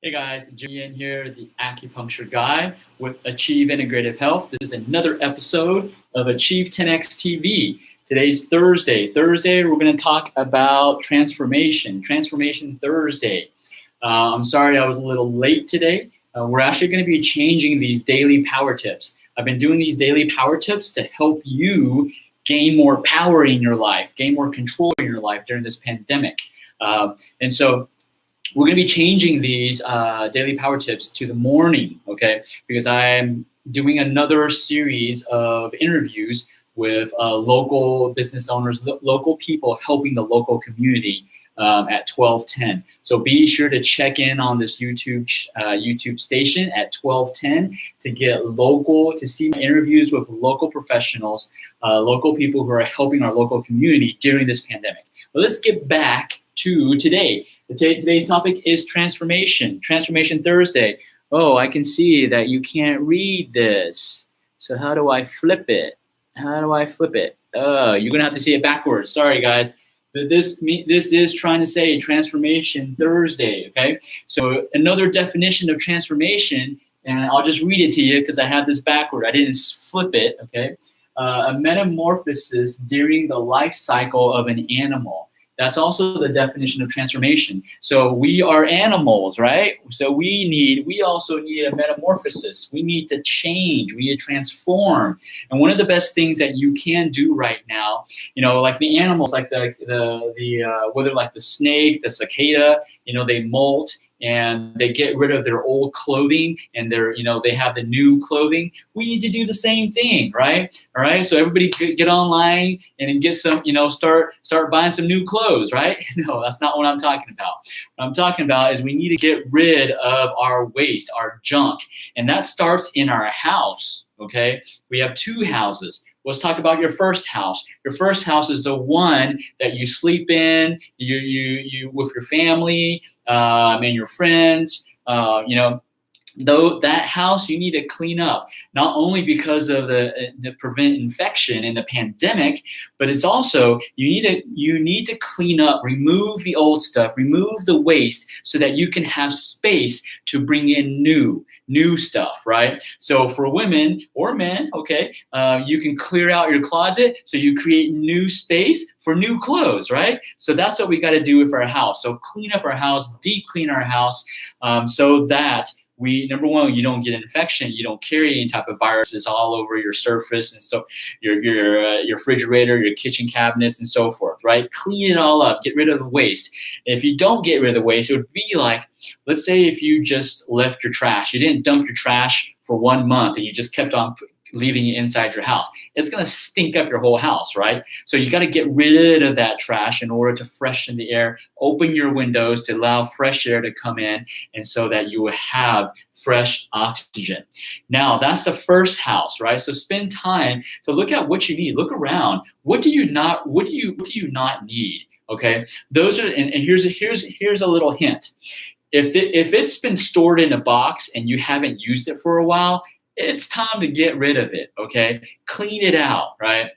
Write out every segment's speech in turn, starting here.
Hey guys, Jimmy here, the acupuncture guy with Achieve Integrative Health. This is another episode of Achieve 10X TV. Today's Thursday. We're going to talk about Transformation Thursday. I'm sorry I was a little late today. We're actually going to be changing these daily power tips. I've been doing these daily power tips to help you gain more power in your life, gain more control in your life during this pandemic. And so we're going to be changing these daily power tips to the morning, okay? Because I'm doing another series of interviews with local business owners, local people helping the local community at 12:10. So be sure to check in on this YouTube station at 12:10 to see my interviews with local professionals, local people who are helping our local community during this pandemic. But let's get back to today. Today's topic is Transformation Thursday. Oh, I can see that you can't read this. So how do I flip it? You're gonna have to see it backwards. Sorry, guys. But this is trying to say Transformation Thursday. Okay. So another definition of transformation, and I'll just read it to you because I have this backward. I didn't flip it. Okay. A metamorphosis during the life cycle of an animal. That's also the definition of transformation. So we are animals, right? So we also need a metamorphosis. We need to change. We need to transform. And one of the best things that you can do right now, like the animals, like whether like the snake, the cicada, they molt and they get rid of their old clothing and they have the new clothing. We need to do the same thing, right? All right. So everybody get online and get some, start buying some new clothes, right? No, that's not what I'm talking about. What I'm talking about is we need to get rid of our waste, our junk. And that starts in our house. Okay. We have two houses. Let's talk about your first house. Your first house is the one that you sleep in, you with your family and your friends. Though that house you need to clean up, not only because of the prevent infection in the pandemic, but it's also you need to clean up, remove the old stuff, remove the waste, so that you can have space to bring in new stuff, right? So for women or men, okay, you can clear out your closet so you create new space for new clothes, right? So that's what we got to do with our house. So clean up our house, deep clean our house, so that number one, you don't get an infection, you don't carry any type of viruses all over your surface, and so your refrigerator, your kitchen cabinets, and so forth, right? Clean it all up, get rid of the waste. If you don't get rid of the waste, it would be like, let's say if you just left your trash, you didn't dump your trash for 1 month, and you just kept on leaving it inside your house. It's going to stink up your whole house, right? So you got to get rid of that trash in order to freshen the air, open your windows to allow fresh air to come in, and so that you will have fresh oxygen. Now, that's the first house, right? So spend time to look at what you need. Look around. What do you not need? Okay? Those are and here's a little hint. If it's been stored in a box and you haven't used it for a while, it's time to get rid of it, okay? Clean it out, right?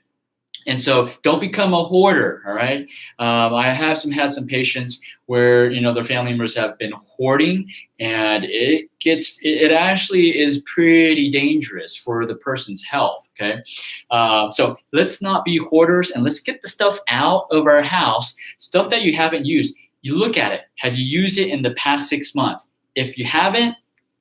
And so don't become a hoarder, all right? I have had some patients where, their family members have been hoarding, and it actually is pretty dangerous for the person's health, okay? So let's not be hoarders, and let's get the stuff out of our house, stuff that you haven't used. You look at it. Have you used it in the past 6 months? If you haven't,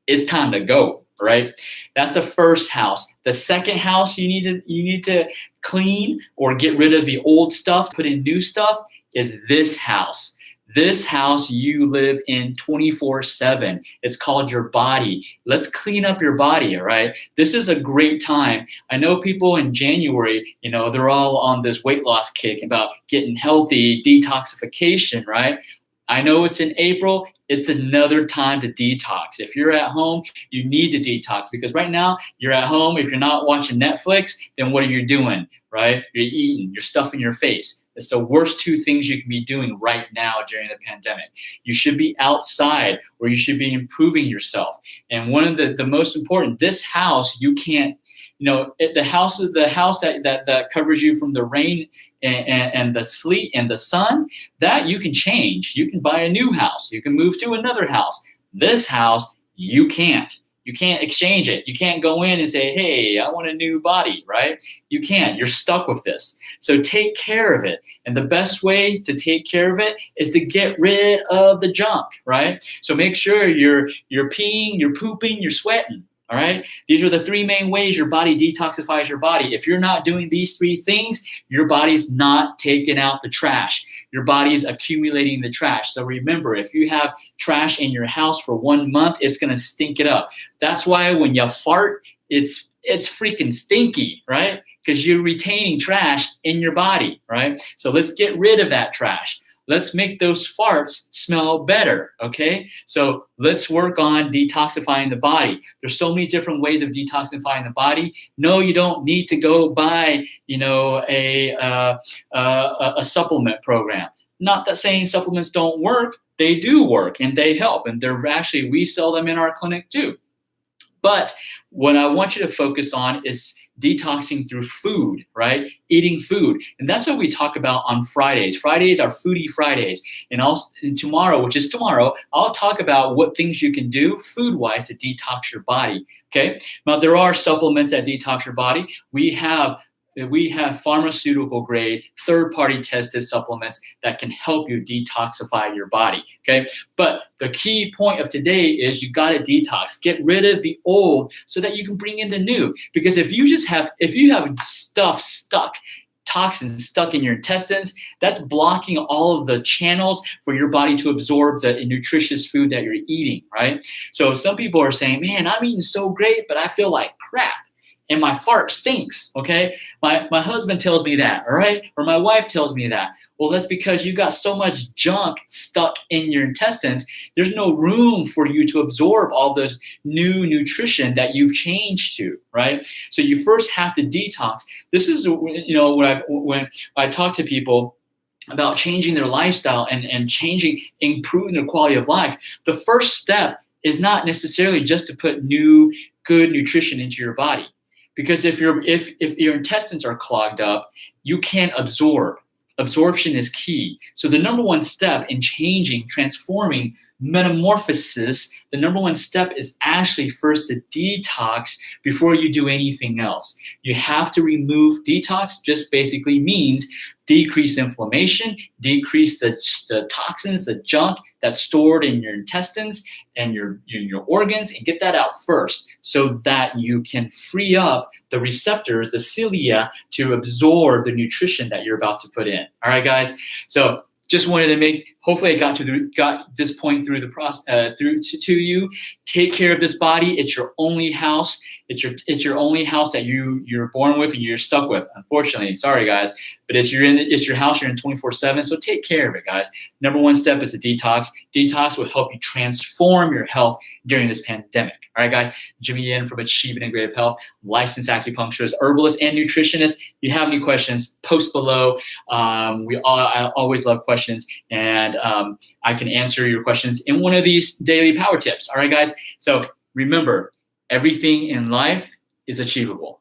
it's time to go. Right? That's the first house. The second house you need to clean or get rid of the old stuff, put in new stuff, is this house. This house you live in 24/7. It's called your body. Let's clean up your body, all right? This is a great time. I know people in January, they're all on this weight loss kick about getting healthy, detoxification, right? I know it's in April. It's another time to detox. If you're at home, you need to detox, because right now you're at home. If you're not watching Netflix, then what are you doing, right? You're eating, you're stuffing your face. It's the worst two things you can be doing right now during the pandemic. You should be outside, or you should be improving yourself. And one of the most important, this house, you can't, the house that covers you from the rain and the sleet and the sun, that you can change. You can buy a new house. You can move to another house. This house, you can't. You can't exchange it. You can't go in and say, hey, I want a new body, right? You can't. You're stuck with this. So take care of it. And the best way to take care of it is to get rid of the junk, right? So make sure you're peeing, you're pooping, you're sweating. All right. These are the three main ways your body detoxifies your body. If you're not doing these three things, your body's not taking out the trash. Your body is accumulating the trash. So remember, if you have trash in your house for 1 month, it's going to stink it up. That's why when you fart, it's freaking stinky, right? Because you're retaining trash in your body, right? So let's get rid of that trash. Let's make those farts smell better, okay? So let's work on detoxifying the body. There's so many different ways of detoxifying the body. No, you don't need to go buy, a supplement program. Not that saying supplements don't work. They do work and they help. And we sell them in our clinic too. But what I want you to focus on is detoxing through food, right? Eating food. And that's what we talk about on Fridays. Fridays are Foodie Fridays. And tomorrow, which is tomorrow, I'll talk about what things you can do food-wise to detox your body, okay? Now, there are supplements that detox your body. We have pharmaceutical grade, third-party tested supplements that can help you detoxify your body, okay? But the key point of today is you gotta detox. Get rid of the old so that you can bring in the new. Because if you have stuff stuck, toxins stuck in your intestines, that's blocking all of the channels for your body to absorb the nutritious food that you're eating, right? So some people are saying, man, I'm eating so great, but I feel like crap. And my fart stinks, okay? My husband tells me that, all right? Or my wife tells me that. Well, that's because you got so much junk stuck in your intestines. There's no room for you to absorb all those new nutrition that you've changed to, right? So you first have to detox. This is, when I talk to people about changing their lifestyle and improving their quality of life, the first step is not necessarily just to put new, good nutrition into your body. Because if your intestines are clogged up, you can't absorb. Absorption is key. So the number one step in transforming metamorphosis, the number one step is actually first to detox before you do anything else. You have to remove. Detox just basically means decrease inflammation, decrease the toxins, the junk that's stored in your intestines and your organs, and get that out first so that you can free up the receptors, the cilia, to absorb the nutrition that you're about to put in. All right, guys? So just wanted to hopefully I got this point through the process, to you. Take care of this body. It's your only house. It's your only house that you're born with and you're stuck with. Unfortunately, sorry guys, but it's your house. You're in 24/7. So take care of it, guys. Number one step is to detox. Detox will help you transform your health during this pandemic. All right, guys. Jimmy Yin from Achieve Integrative Health, licensed acupuncturist, herbalist, and nutritionist. If you have any questions, post below. I always love questions, and I can answer your questions in one of these daily power tips. All right, guys. So remember, everything in life is achievable.